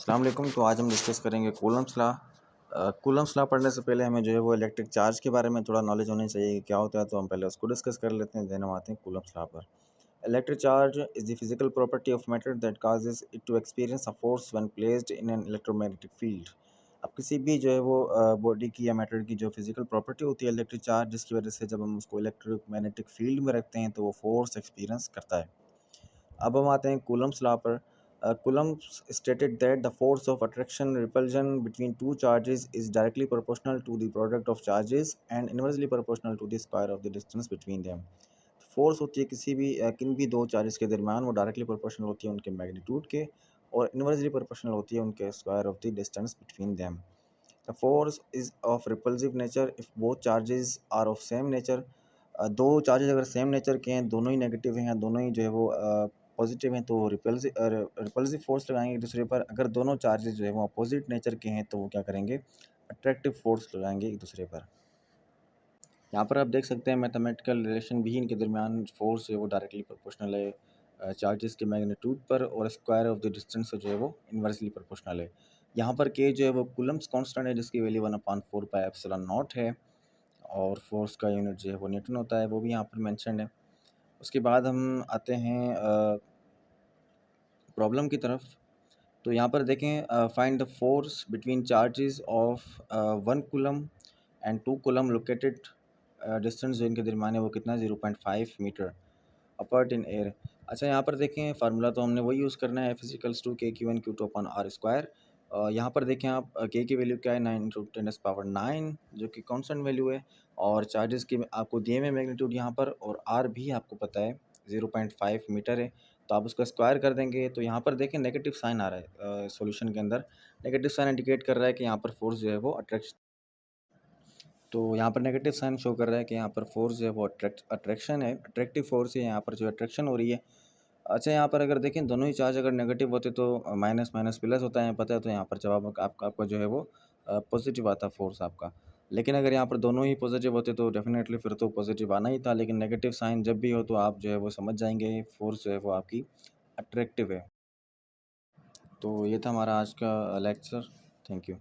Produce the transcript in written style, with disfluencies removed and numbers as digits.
अस्सलाम वालेकुम। तो आज हम डिस्कस करेंगे कूलम्स लॉ। कूलम्स लॉ पढ़ने से पहले हमें जो है वो इलेक्ट्रिक चार्ज के बारे में थोड़ा नॉलेज होनी चाहिए कि क्या होता है। तो हम पहले उसको डिस्कस कर लेते हैं, देन हम आते हैं कूलम्स लॉ पर। Electric charge is the physical property of matter that causes it to experience a force when placed in an electromagnetic field. अब किसी भी जो है वो बॉडी की या मैटर की जो फिजिकल प्रॉपर्टी होती है इलेक्ट्रिक चार्ज, जिसकी वजह से जब हम उसको इलेक्ट्रोमैग्नेटिक फील्ड में रखते हैं तो वो फोर्स एक्सपीरियंस करता है। अब हम आते हैं कूलम्स लॉ पर। Coulomb's stated that the force of attraction repulsion between two charges is directly proportional to the product of charges and inversely proportional to the square of the distance between them. Force होती है किसी भी किन भी दो charges के दरमियान, वो डायरेक्टली प्रोपोर्शनल होती है उनके मैग्नीट्यूड के, और इनवर्सली प्रोपोर्शनल होती है उनके square of the distance between them. The force is of repulsive nature if both charges are of same nature. दो चार्जेस अगर सेम नेचर के हैं, दोनों ही नेगेटिव हैं, दोनों ही जो है वो पॉजिटिव हैं, तो रिपल्सिव फोर्स लगाएंगे एक दूसरे पर। अगर दोनों चार्जेस जो है वो अपोजिट नेचर के हैं तो वो क्या करेंगे, अट्रैक्टिव फोर्स लगाएंगे एक दूसरे पर। यहाँ पर आप देख सकते हैं मैथमेटिकल रिलेशन भी इनके दरमियान, फोर्स जो है वो डायरेक्टली प्रोपोर्शनल है चार्जेस के मैग्नीट्यूड पर, और स्क्वायर ऑफ द डिस्टेंस जो है वो इन्वर्सली प्रोपोर्शनल है। यहाँ पर के जो है वो कूलम्स कांस्टेंट है, जिसकी वैल्यू 1/4πε0 है, और फोर्स का यूनिट जो है वो न्यूटन होता है, वो भी यहाँ पर मेंशन्ड है। उसके बाद हम आते हैं प्रॉब्लम की तरफ। तो यहाँ पर देखें, find the force between charges of 1 coulomb and 2 coulomb located. Distance जो इनके दरमियान है वो कितना है, 0.5 मीटर अपार्ट इन एयर। अच्छा, यहाँ पर देखें फार्मूला तो हमने वही यूज़ करना है, फिजिकल्स to k q n q two upon r square. यहाँ पर देखें आप, के की वैल्यू क्या है, 9 × 10⁻⁹ जो कि कांस्टेंट वैल्यू है, और चार्जेस की आपको दिए हुए मैग्नीट्यूड यहाँ पर, और आर भी आपको पता है 0.5 मीटर है। तो आप उसका स्क्वायर कर देंगे। तो यहाँ पर देखें नेगेटिव साइन आ रहा है सॉल्यूशन के अंदर। नेगेटिव साइन इंडिकेट कर रहा है कि यहाँ पर फोर्स जो है वो अट्रैक्शन, तो यहाँ पर नेगेटिव साइन शो कर रहा है कि यहाँ पर फोर्स जो है वो अट्रैक्शन है, अट्रैक्टिव फोर्स है, यहाँ पर जो अट्रैक्शन हो रही है। अच्छा, यहाँ पर अगर देखें दोनों ही चार्ज अगर नेगेटिव होते तो माइनस माइनस प्लस होता है, पता है। तो यहाँ पर जवाब आपका जो है वो पॉजिटिव आता फोर्स आपका। लेकिन अगर यहाँ पर दोनों ही पॉजिटिव होते तो डेफिनेटली फिर तो पॉजिटिव आना ही था, लेकिन नेगेटिव साइन जब भी हो तो आप जो है वो समझ जाएंगे फोर्स जो है वो आपकी अट्रैक्टिव है। तो ये था हमारा आज का लेक्चर। Thank you.